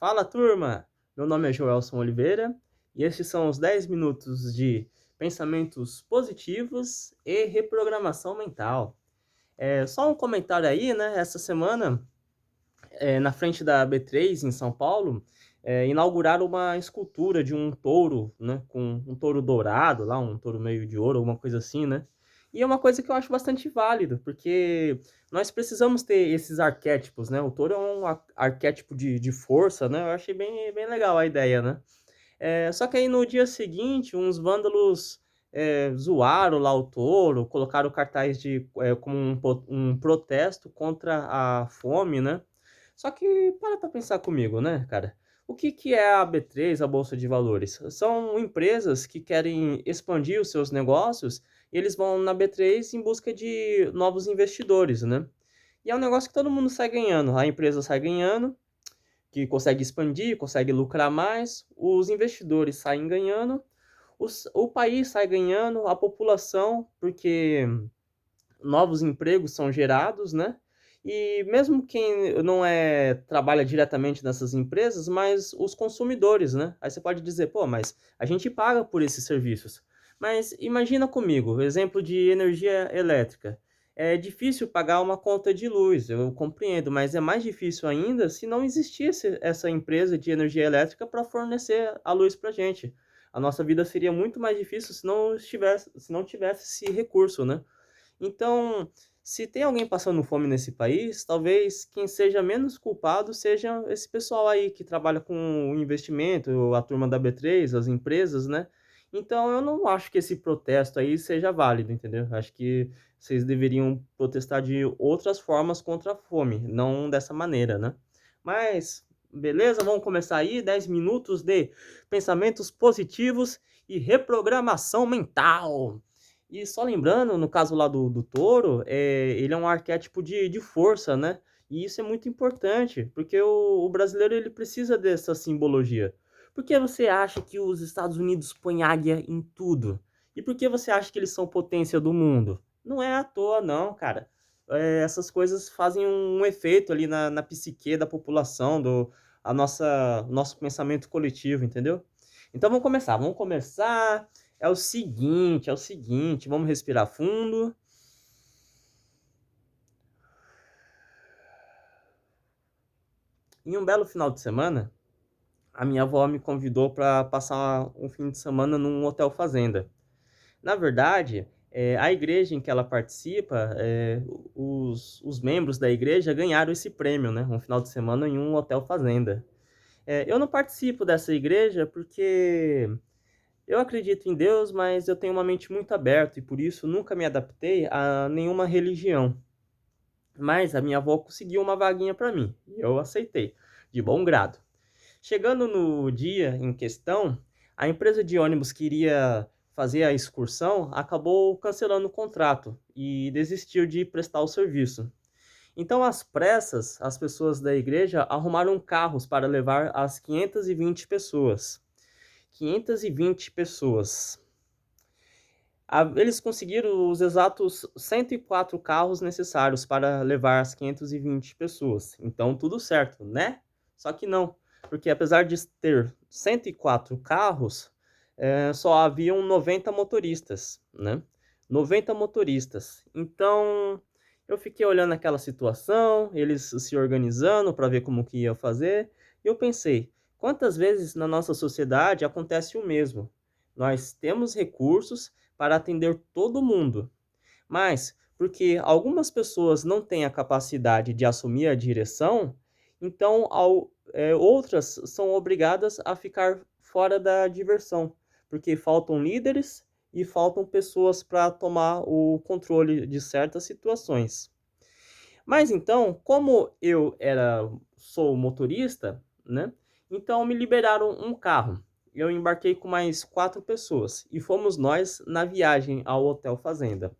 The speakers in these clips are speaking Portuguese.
Fala, turma! Meu nome é Joelson Oliveira e estes são os 10 minutos de pensamentos positivos e reprogramação mental. Só um comentário aí, né? Essa semana, na frente da B3 em São Paulo, inauguraram uma escultura de um touro, né? Com um touro dourado, lá, um touro meio de ouro, alguma coisa assim, né? E é uma coisa que eu acho bastante válido, porque nós precisamos ter esses arquétipos, né? O touro é um arquétipo de força, né? Eu achei bem legal a ideia, né? Só que aí no dia seguinte, uns vândalos zoaram lá o touro, colocaram cartaz como um protesto contra a fome, né? Só que para pra pensar comigo, né, cara? O que é a B3, a Bolsa de Valores? São empresas que querem expandir os seus negócios e eles vão na B3 em busca de novos investidores, né? E é um negócio que todo mundo sai ganhando. A empresa sai ganhando, que consegue expandir, consegue lucrar mais, os investidores saem ganhando, o país sai ganhando, a população, porque novos empregos são gerados, né? E mesmo quem não trabalha diretamente nessas empresas, mas os consumidores, né? Aí você pode dizer, pô, mas a gente paga por esses serviços. Mas imagina comigo, exemplo de energia elétrica. É difícil pagar uma conta de luz, eu compreendo, mas é mais difícil ainda se não existisse essa empresa de energia elétrica para fornecer a luz para a gente. A nossa vida seria muito mais difícil se não tivesse esse recurso, né? Então, se tem alguém passando fome nesse país, talvez quem seja menos culpado seja esse pessoal aí que trabalha com o investimento, a turma da B3, as empresas, né? Então, eu não acho que esse protesto aí seja válido, entendeu? Acho que vocês deveriam protestar de outras formas contra a fome, não dessa maneira, né? Mas, beleza, vamos começar aí, 10 minutos de pensamentos positivos e reprogramação mental. E só lembrando, no caso lá do touro, ele é um arquétipo de força, né? E isso é muito importante, porque o brasileiro ele precisa dessa simbologia. Por que você acha que os Estados Unidos põem águia em tudo? E por que você acha que eles são potência do mundo? Não é à toa, não, cara. Essas coisas fazem um efeito ali na psique da população, nosso pensamento coletivo, entendeu? Então vamos começar. É o seguinte, vamos respirar fundo. Em um belo final de semana, a minha avó me convidou para passar um fim de semana num hotel fazenda. Na verdade, a igreja em que ela participa, os membros da igreja ganharam esse prêmio, né? Um final de semana em um hotel fazenda. Eu não participo dessa igreja porque eu acredito em Deus, mas eu tenho uma mente muito aberta e por isso nunca me adaptei a nenhuma religião. Mas a minha avó conseguiu uma vaguinha para mim, e eu aceitei, de bom grado. Chegando no dia em questão, a empresa de ônibus que iria fazer a excursão acabou cancelando o contrato e desistiu de prestar o serviço. Então, às pressas, as pessoas da igreja arrumaram carros para levar as 520 pessoas. 520 pessoas. Eles conseguiram os exatos 104 carros necessários para levar as 520 pessoas. Então, tudo certo, né? Só que não, porque apesar de ter 104 carros, só haviam 90 motoristas, né? 90 motoristas. Então, eu fiquei olhando aquela situação, eles se organizando para ver como que ia fazer, e eu pensei, quantas vezes na nossa sociedade acontece o mesmo? Nós temos recursos para atender todo mundo, mas porque algumas pessoas não têm a capacidade de assumir a direção, então outras são obrigadas a ficar fora da diversão, porque faltam líderes e faltam pessoas para tomar o controle de certas situações. Mas então, como sou motorista, né? Então me liberaram um carro. Eu embarquei com mais 4 pessoas e fomos nós na viagem ao Hotel Fazenda.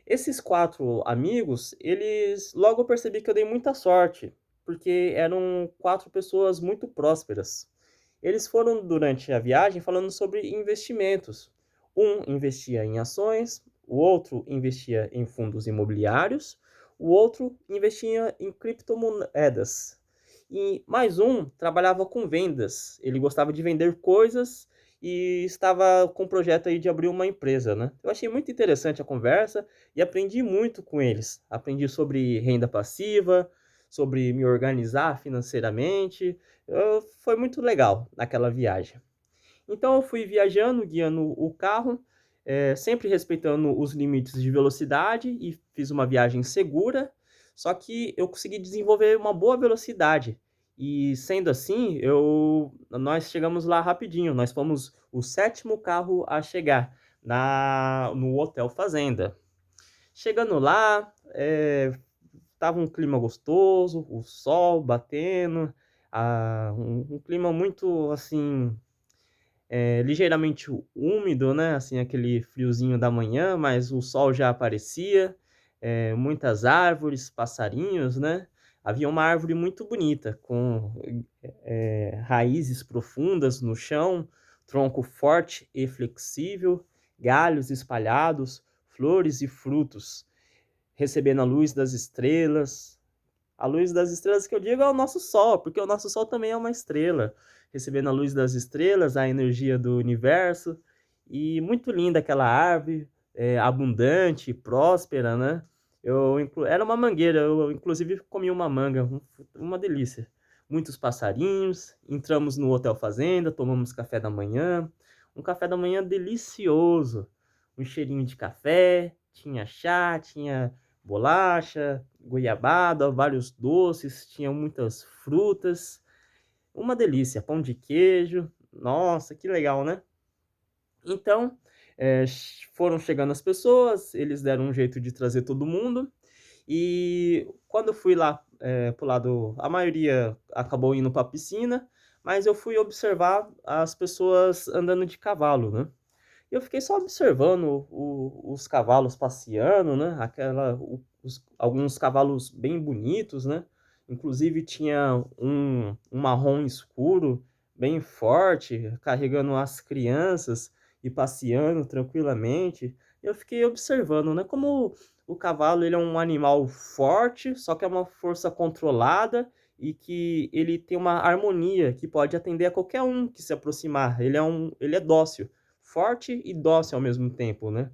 Esses 4 amigos, eles logo eu percebi que eu dei muita sorte, porque eram 4 pessoas muito prósperas. Eles foram durante a viagem falando sobre investimentos. Um investia em ações, o outro investia em fundos imobiliários, o outro investia em criptomoedas. e mais um trabalhava com vendas. Ele gostava de vender coisas e estava com o projeto aí de abrir uma empresa, né. Eu achei muito interessante a conversa e aprendi muito com eles. Aprendi sobre renda passiva, sobre me organizar financeiramente. Foi muito legal naquela viagem. Então eu fui viajando, guiando o carro, sempre respeitando os limites de velocidade e fiz uma viagem segura, só que eu consegui desenvolver uma boa velocidade. E sendo assim, nós chegamos lá rapidinho, nós fomos o sétimo carro a chegar no hotel fazenda. Chegando lá, estava um clima gostoso, o sol batendo, um clima muito, assim, ligeiramente úmido, né, assim, aquele friozinho da manhã, mas o sol já aparecia, muitas árvores, passarinhos, né. Havia uma árvore muito bonita com, raízes profundas no chão, tronco forte e flexível, galhos espalhados, flores e frutos, recebendo a luz das estrelas. A luz das estrelas que eu digo é o nosso sol, porque o nosso sol também é uma estrela, recebendo a luz das estrelas, a energia do universo, e muito linda aquela árvore, abundante, próspera, né. Era uma mangueira, eu inclusive comi uma manga, uma delícia. Muitos passarinhos, entramos no hotel fazenda, tomamos café da manhã, um café da manhã delicioso, um cheirinho de café, tinha chá, tinha bolacha, goiabada, vários doces, tinha muitas frutas, uma delícia, pão de queijo, nossa, que legal, né. Então, foram chegando as pessoas, eles deram um jeito de trazer todo mundo, e quando eu fui lá, para o lado, a maioria acabou indo para a piscina, mas eu fui observar as pessoas andando de cavalo, né. E eu fiquei só observando os cavalos passeando, né, alguns cavalos bem bonitos, né, inclusive tinha um marrom escuro, bem forte, carregando as crianças e passeando tranquilamente. Eu fiquei observando, né, como o cavalo ele é um animal forte, só que é uma força controlada e que ele tem uma harmonia que pode atender a qualquer um que se aproximar. Ele é dócil. Forte e dócil ao mesmo tempo, né.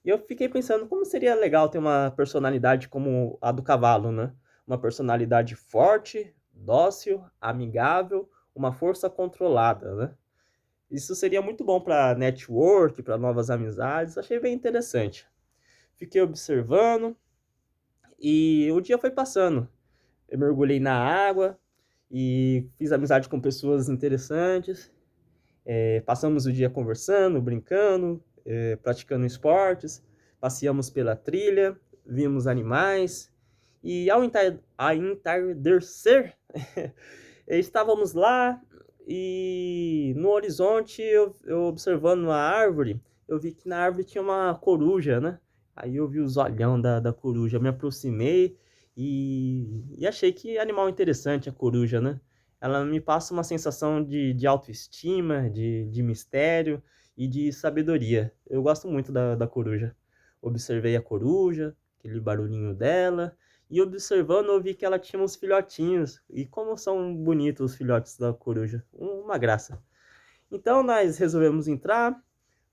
E eu fiquei pensando como seria legal ter uma personalidade como a do cavalo, né. Uma personalidade forte, dócil, amigável, uma força controlada, né. Isso seria muito bom para network, para novas amizades, achei bem interessante. Fiquei observando e o dia foi passando. Eu mergulhei na água e fiz amizade com pessoas interessantes. Passamos o dia conversando, brincando, praticando esportes, passeamos pela trilha, vimos animais e ao entardecer, estávamos lá e no horizonte eu observando a árvore, eu vi que na árvore tinha uma coruja, né. Aí eu vi os olhão da coruja, me aproximei e achei que animal interessante a coruja, né. Ela me passa uma sensação de autoestima, de mistério e de sabedoria. Eu gosto muito da coruja. Observei a coruja, aquele barulhinho dela, e observando eu vi que ela tinha uns filhotinhos, e como são bonitos os filhotes da coruja, uma graça. Então nós resolvemos entrar,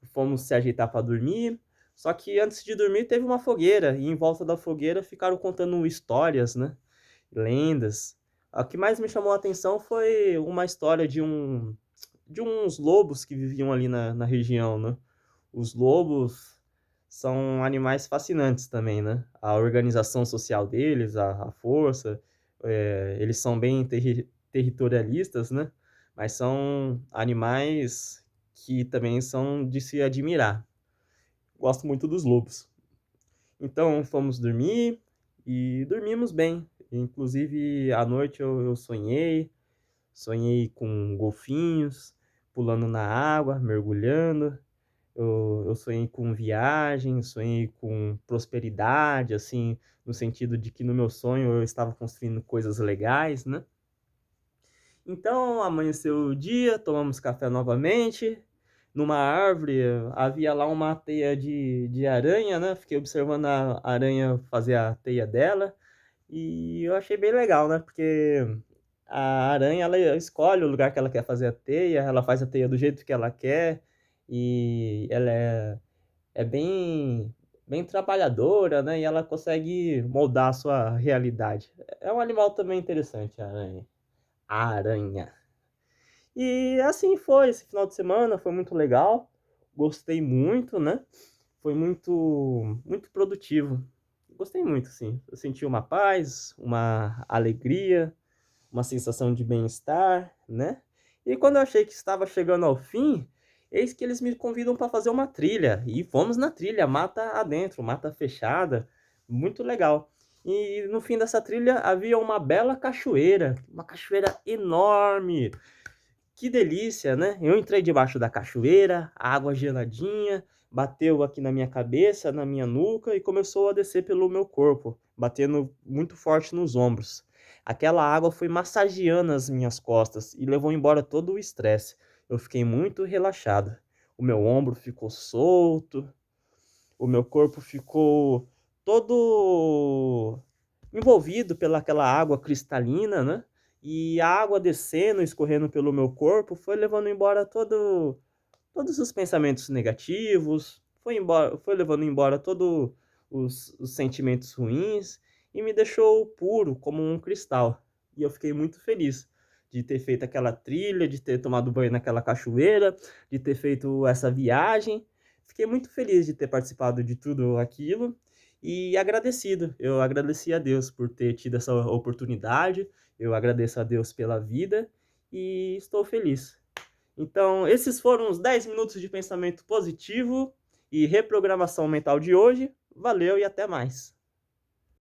fomos se ajeitar para dormir, só que antes de dormir teve uma fogueira, e em volta da fogueira ficaram contando histórias, né, lendas. A que mais me chamou a atenção foi uma história de uns lobos que viviam ali na região, né. Os lobos são animais fascinantes também, né. A organização social deles, a força, eles são bem territorialistas, né, mas são animais que também são de se admirar. Gosto muito dos lobos. Então fomos dormir e dormimos bem. Inclusive à noite eu sonhei com golfinhos pulando na água, mergulhando. Eu sonhei com viagem, sonhei com prosperidade, assim, no sentido de que no meu sonho eu estava construindo coisas legais, né. Então amanheceu o dia, tomamos café novamente, numa árvore havia lá uma teia de aranha, né, fiquei observando a aranha fazer a teia dela, e eu achei bem legal, né, porque A aranha, ela escolhe o lugar que ela quer fazer a teia, ela faz a teia do jeito que ela quer, e ela é bem trabalhadora, né, e ela consegue moldar a sua realidade. É um animal também interessante, a aranha. A aranha. E assim foi, esse final de semana foi muito legal, gostei muito, né, foi muito produtivo. Gostei muito, sim. Eu senti uma paz, uma alegria, uma sensação de bem-estar, né. E quando eu achei que estava chegando ao fim, eis que eles me convidam para fazer uma trilha, e fomos na trilha, mata adentro, mata fechada, muito legal. E no fim dessa trilha havia uma bela cachoeira, uma cachoeira enorme, que delícia, né. Eu entrei debaixo da cachoeira, a água geladinha, bateu aqui na minha cabeça, na minha nuca e começou a descer pelo meu corpo, batendo muito forte nos ombros. Aquela água foi massageando as minhas costas e levou embora todo o estresse. Eu fiquei muito relaxado. O meu ombro ficou solto, o meu corpo ficou todo envolvido pelaquela água cristalina, né, e a água descendo, escorrendo pelo meu corpo, foi levando embora todos os pensamentos negativos, foi levando embora todo os sentimentos ruins, e me deixou puro como um cristal. E eu fiquei muito feliz de ter feito aquela trilha, de ter tomado banho naquela cachoeira, de ter feito essa viagem. Fiquei muito feliz de ter participado de tudo aquilo e agradecido. Eu agradeci a Deus por ter tido essa oportunidade, eu agradeço a Deus pela vida e estou feliz. Então, esses foram os 10 minutos de pensamento positivo e reprogramação mental de hoje. Valeu e até mais.